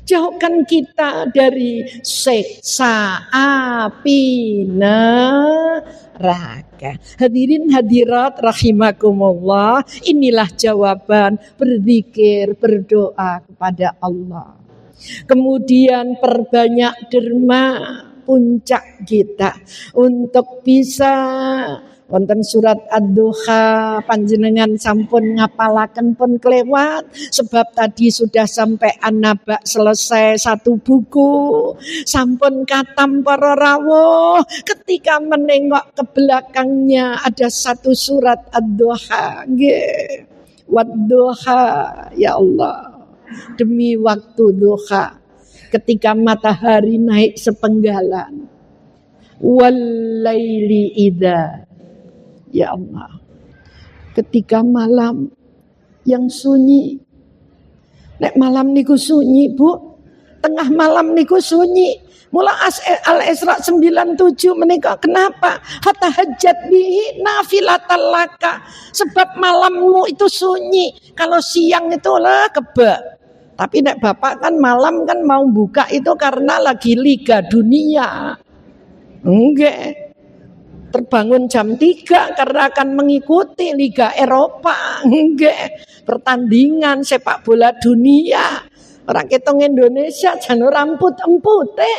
jauhkan kita dari siksa api neraka. Hadirin hadirat rahimakumullah, inilah jawaban berzikir, berdoa kepada Allah. Kemudian perbanyak derma, puncak kita untuk bisa wonten surat Ad-Duha panjenengan sampun ngapalaken pun kelewat, sebab tadi sudah sampai An-Naba selesai satu buku, sampun katam para rawuh. Ketika menengok ke belakangnya ada satu surat Ad-Duha, nggih. Wad-Duha, ya Allah, demi waktu duha, ketika matahari naik sepenggalan. Wal-laili idza, ya Allah, ketika malam yang sunyi. Nek malam niku sunyi, Bu. Tengah malam niku sunyi. Mula Al-Isra 97 menika kenapa? Fatahajjat bihi nafilatan laka. Sebab malammu itu sunyi. Kalau siang itu lah kebak. Tapi nek Bapak kan malam kan mau buka itu karena lagi Liga Dunia. Enggak. Terbangun jam 3 karena akan mengikuti Liga Eropa. Enggak. Pertandingan sepak bola dunia. Orang ketong Indonesia jan rambut empute.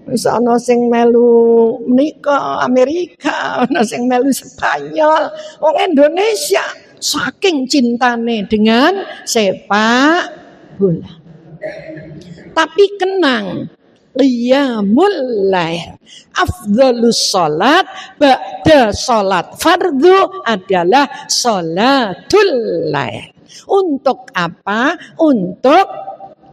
Wis ana sing melu menika Amerika, ana sing melu Spanyol. Wong Indonesia saking cintane dengan sepak bola. Tapi kenang, qiyamul lail, afdhalus salat ba'da salat fardhu adalah salatul lail. Untuk apa? Untuk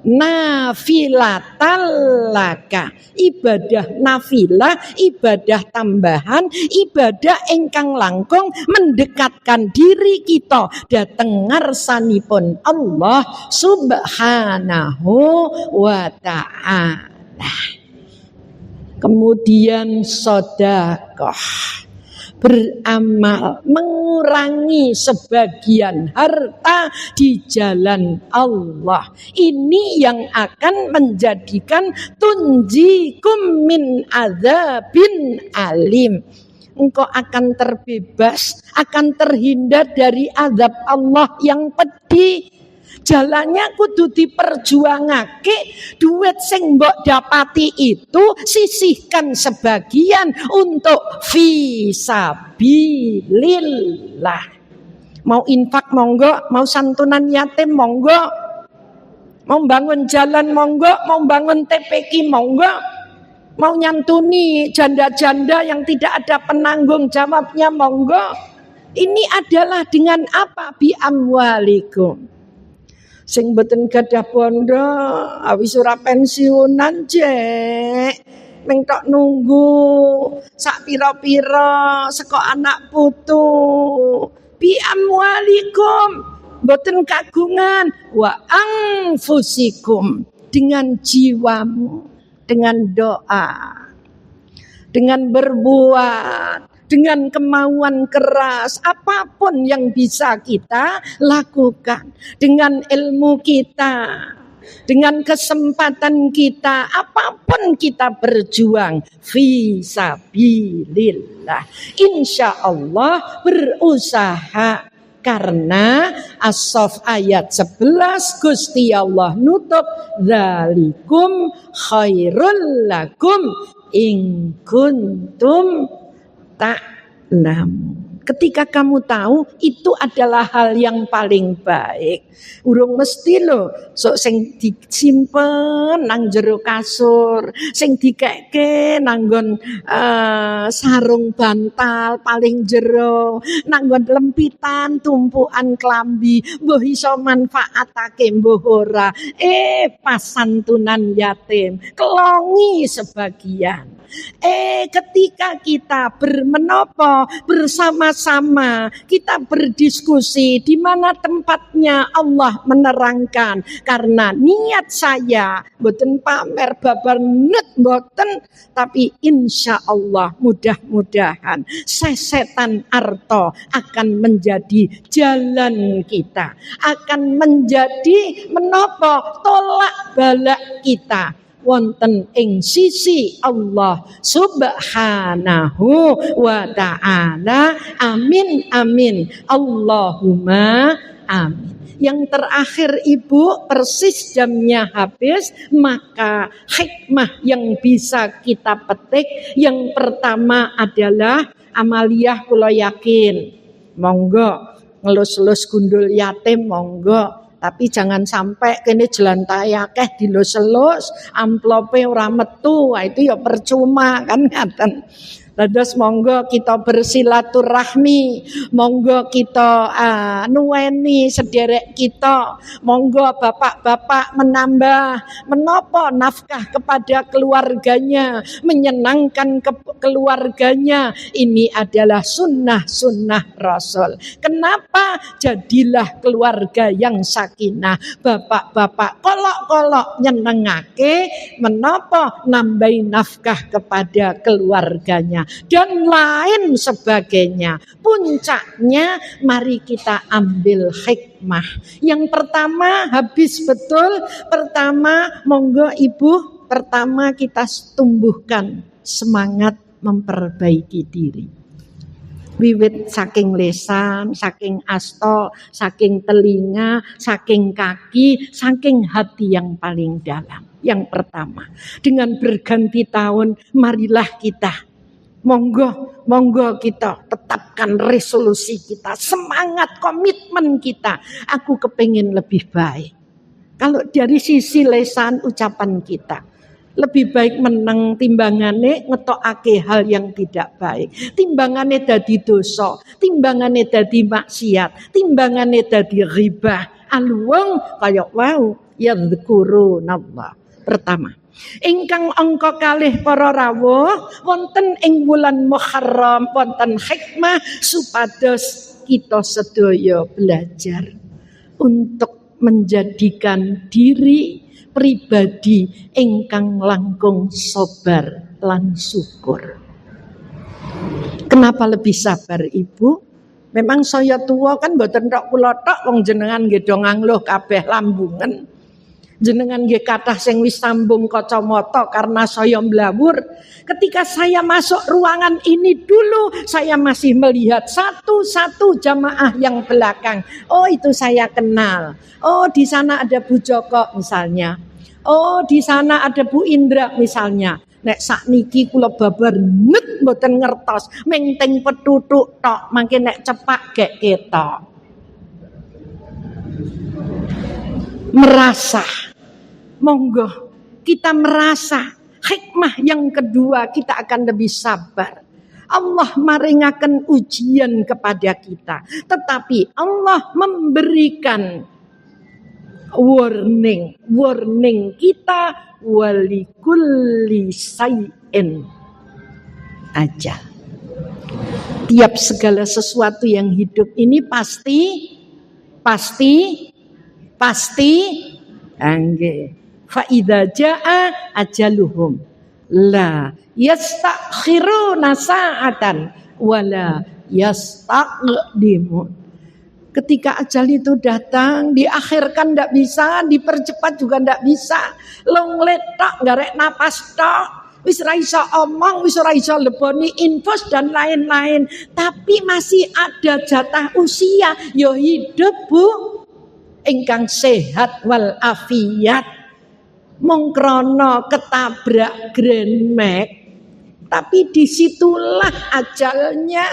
nafilatal laka, ibadah nafilah, ibadah tambahan, ibadah ingkang langkung mendekatkan diri kita dhateng ngarsanipun Allah Subhanahu wa ta'ala. Kemudian sedekah, beramal, mengurangi sebagian harta di jalan Allah. Ini yang akan menjadikan tunjikum min adzabin alim. Engkau akan terbebas, akan terhindar dari azab Allah yang pedih. Jalannya kudu diperjuangake, duit sing mbok dapati itu sisihkan sebagian untuk fisabilillah. Mau infak monggo, mau santunan yatim monggo, mau bangun jalan monggo, mau bangun TPQ monggo, mau nyantuni janda-janda yang tidak ada penanggung jawabnya monggo. Ini adalah dengan apa? Bi amwalikum. Sing boten gadah bondo, awis ora pensiunan jek. Meng tok nunggu sak pira-pira saka anak putu. Bi amwalikum, boten kagungan, wa anfusikum, dengan jiwamu, dengan doa, dengan berbuat, dengan kemauan keras, apapun yang bisa kita lakukan, dengan ilmu kita, dengan kesempatan kita, apapun kita berjuang fisabilillah. Insya Allah berusaha Karena As-Saff ayat 11 Gusti Allah nutup dzalikum khairul lakum in kuntum ta'lamun. Ketika kamu tahu itu adalah hal yang paling baik. Urung mesti lho sok sing disimpen nang jero kasur, sing dikeke nanggon sarung bantal paling jero, nanggon lempitan tumpukan klambi, mbah iso manfaatake mbah ora. Pas santunan yatim, kelongi sebagian. Ketika kita bermenopo bersama-sama, kita berdiskusi di mana tempatnya Allah menerangkan. Karena niat saya boten pamer babar net boten, tapi insya Allah mudah-mudahan sesetan arto akan menjadi jalan kita, akan menjadi menopo tolak balak kita wonten ing sisi Allah Subhanahu wa ta'ala. Amin amin Allahumma amin. Yang terakhir Ibu, persis jamnya habis, maka hikmah yang bisa kita petik yang pertama adalah amaliyah kula yakin monggo ngelus-elus gundul yatim monggo. Tapi jangan sampai kene jelantai akeh dilus-elus, amplope ora metu, itu ya percuma kan ngaten. Dados monggo kita bersilaturahmi, monggo kita nuweni sederek kita, monggo bapak-bapak menambah menopo nafkah kepada keluarganya, menyenangkan keluarganya. Ini adalah sunnah-sunnah Rasul. Kenapa? Jadilah keluarga yang sakinah. Bapak-bapak kolok-kolok nyenengake menopo nambahi nafkah kepada keluarganya dan lain sebagainya. Puncaknya mari kita ambil hikmah. Yang pertama habis betul. Pertama monggo Ibu, pertama kita tumbuhkan semangat memperbaiki diri. Wiwit saking lesan, saking asto, saking telinga, saking kaki, saking hati yang paling dalam. Yang pertama, dengan berganti tahun marilah kita monggo kita tetapkan resolusi kita, semangat komitmen kita. Aku kepengin lebih baik. Kalau dari sisi lesan ucapan kita, lebih baik menang timbangane ngetokake hal yang tidak baik. Timbangane dadi dosa, timbangane dadi maksiat, timbangane dadi ghibah. Aluweng kaya wau yadhkurunallah. Pertama, ingkang angka kalih para rawuh wonten ing wulan Muharram wonten hikmah supados kita sedaya belajar untuk menjadikan diri pribadi ingkang langkung sabar lan syukur. Kenapa lebih sabar Ibu? Memang saya tua kan mboten tok kula tok wong jenengan nggih do ngangluh kabeh lambungen. Jenengan nggih kathah sing wis sambung kacamata karena saya mblawur. Ketika saya masuk ruangan ini dulu saya masih melihat satu-satu jamaah yang belakang. Oh itu saya kenal. Oh di sana ada Bu Joko misalnya. Oh di sana ada Bu Indra misalnya. Nek sakniki kula babar net mboten ngertos, ming teng petutuk tok, mangke nek cepak gek ketok. Merasa, monggo kita merasa hikmah yang kedua kita akan lebih sabar. Allah maringaken ujian kepada kita, tetapi Allah memberikan warning kita walikulli sayyin ajal. Tiap segala sesuatu yang hidup ini pasti angge fa idza jaa ajaluhum la yastakhiruna sa'atan wala yastaqdimun. Ketika ajal itu datang, diakhirkan tidak bisa, dipercepat juga tidak bisa. Long letok, garek napas tok. wis ora iso omong, wis ora iso leboni infus dan lain-lain, tapi masih ada jatah usia, yo hidup Bu ingkang sehat wal afiat. Mung krana ketabrak Grand Max, tapi disitulah ajalnya.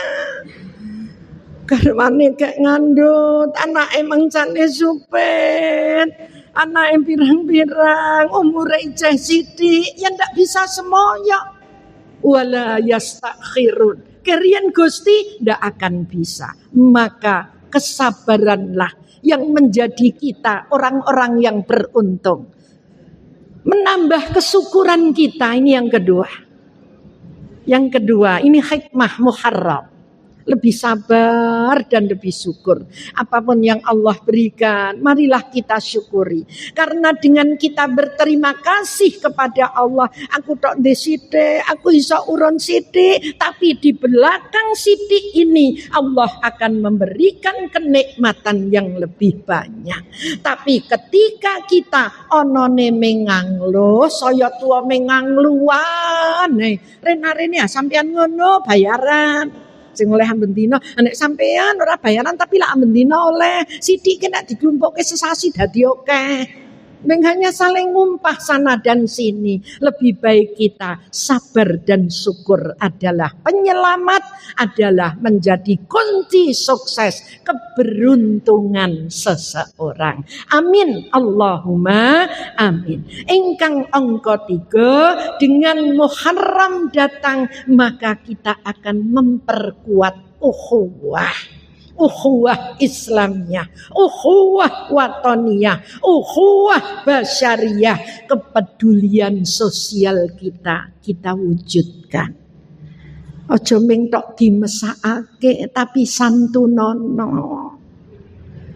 Garwane kek ngandut, anake mangcane supet, anake pirang-pirang, umure ijeh sithik, ya ndak bisa semoyo. Wala yastakhirun. Kerian Gusti ndak akan bisa. Maka kesabaranlah yang menjadi kita orang-orang yang beruntung. Menambah kesyukuran kita, ini yang kedua. Yang kedua, ini hikmah muharram. Lebih sabar dan lebih syukur. Apapun yang Allah berikan, marilah kita syukuri. Karena dengan kita berterima kasih kepada Allah, aku tok ndek sithik, aku iso urun sithik, tapi di belakang sithik ini Allah akan memberikan kenikmatan yang lebih banyak. Tapi ketika kita onone menganglo, saya tua mengangluan, rena-rene sampean ngono bayaran. Sing oleh amben dina, nek sampean ora bayaran tapi lak amben dina oleh sithik nek diglumpukke sesasi dadi akeh. Ning hanya saling ngumpah sana dan sini. Lebih baik kita sabar dan syukur adalah penyelamat, adalah menjadi kunci sukses keberuntungan seseorang. Amin. Allahumma amin. Ingkang angka 3, dengan Muharram datang maka kita akan memperkuat ukhuwah. Ukhuwah Islamiyah, ukhuwah watoniyah, ukhuwah basyariyah, kepedulian sosial kita wujudkan. Aja mung tok dimesakake tapi santunono.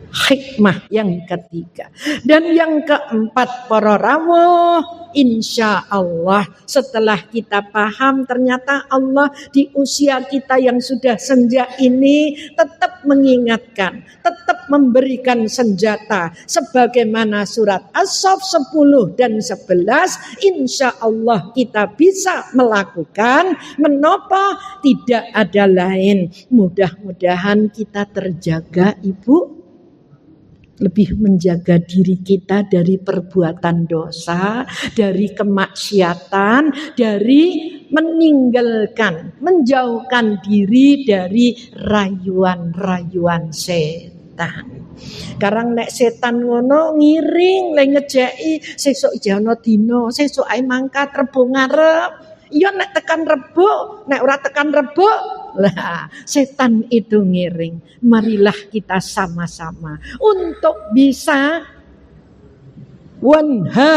Hikmah yang ketiga. Dan yang keempat, para rawuh, insya Allah setelah kita paham ternyata Allah di usia kita yang sudah senja ini tetap mengingatkan, tetap memberikan senjata sebagaimana surat As-Saff 10 dan 11, insya Allah kita bisa melakukan. Menopo? Tidak ada lain, mudah-mudahan kita terjaga Ibu, lebih menjaga diri kita dari perbuatan dosa, dari kemaksiatan, dari menjauhkan diri dari rayuan-rayuan setan. Karang nek setan ngono ngiring le ngejeki sesuk jana dina, sesuk ae mangkat Rebo ngarep. Iya nek tekan Rebo, nek ora tekan Rebo, lah setan itu ngiring. Marilah kita sama-sama untuk bisa wanha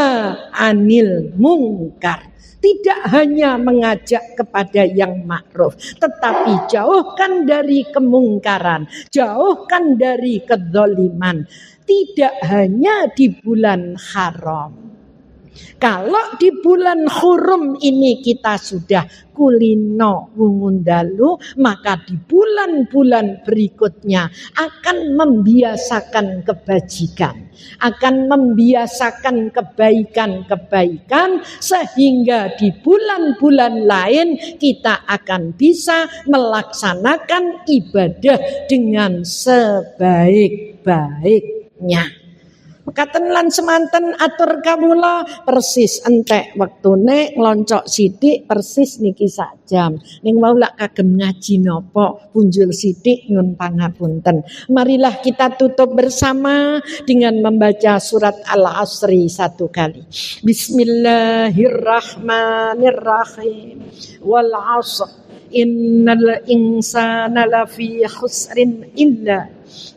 anil mungkar. Tidak hanya mengajak kepada yang ma'ruf, tetapi jauhkan dari kemungkaran, jauhkan dari kedzaliman. Tidak hanya di bulan haram. Kalau di bulan hurum ini kita sudah kulino wungundalu, maka di bulan-bulan berikutnya akan membiasakan kebajikan, akan membiasakan kebaikan-kebaikan, sehingga di bulan-bulan lain kita akan bisa melaksanakan ibadah dengan sebaik-baiknya. Mekaten lan semanten atur kawula persis entek wektune ngloncok sithik persis niki sak jam. Ning wau lak kagem ngaji napa punjul sithik nyuwun pangapunten. Marilah kita tutup bersama dengan membaca surat Al-Asri satu kali. Bismillahirrahmanirrahim. Wal 'ashr innal insana lafi khusrin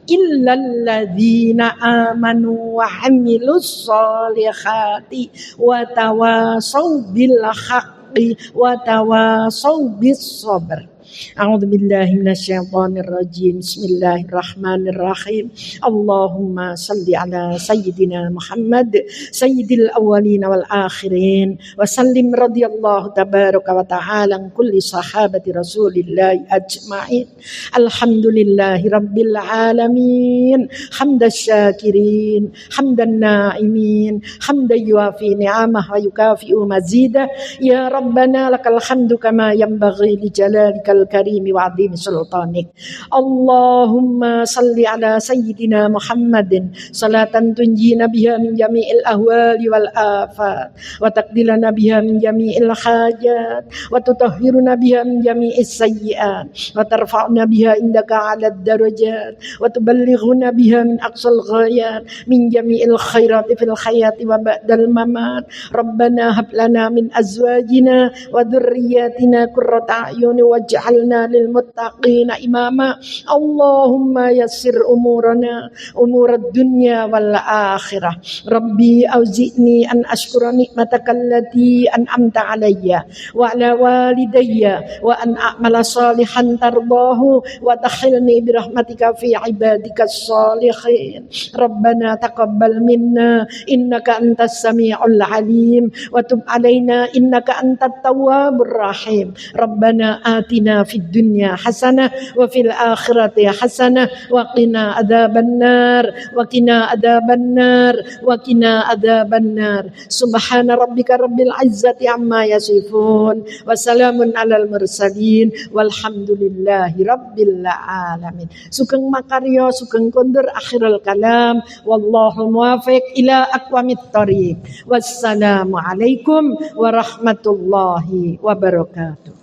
illalladzina amanu wa 'amilus solihati wa tawasaw bil haqqi wa tawasaw bis sabr. A'udzubillahi minasyaitonirrajim. Bismillahirrahmanirrahim. Allahumma salli ala sayyidina Muhammad sayyidil awwalin wal akhirin wa sallim radhiyallahu tabaraka wa ta'ala an kulli sahabati Rasulillah ajma'in. Alhamdulillahi rabbil alamin. Hamdasy syakirin, hamdan na'imin, hamdan yuafi ni'amah wa yukafi'u mazidah. Ya Rabbana lakal hamdu kama yanbaghi li jalalikal karimi wa 'azimi sultanik. Allahumma salli ala sayyidina Muhammadin salatan tunjina biha min jami'il ahwali wal afat wa taqdilana biha min jami'il hajat wa tutahhiruna biha min jami'is sayyi'at wa tarfa'una biha indaka 'ala darajat wa tuballighuna biha min aqsal ghayat min jami'il khairati fil hayati wa ba'dal mamat. Rabbana hab lana min azwajina wa dhurriyyatina qurrata a'yun waj'alna lil muttaqina imama. Allahumma yassir umurana umurad dunya wal akhirah. Rabbi auzi'ni an ashkura ni'mataka allati an'amta alayya wa ala walidayya wa an a'mala salihan tardahu wa takhilni bi rahmatika fi ibadikas salihin. Rabbana taqabbal minna innaka antas sami'ul alim wa tub alaina innaka antat tawwabur rahim. Rabbana atina fid dunya hasanah wa fil akhirati hasanah wa qina adzabannar wa qina adzabannar wa qina adzabannar. Subhana rabbika rabbil izzati amma yasifun wa salamun alal mursalin walhamdulillahi rabbil alamin. Sugeng makarya sugeng kondur akhirul kalam wallahu muwaffiq ila aqwamit thoriq. Wassalamu alaikum warahmatullahi wabarakatuh.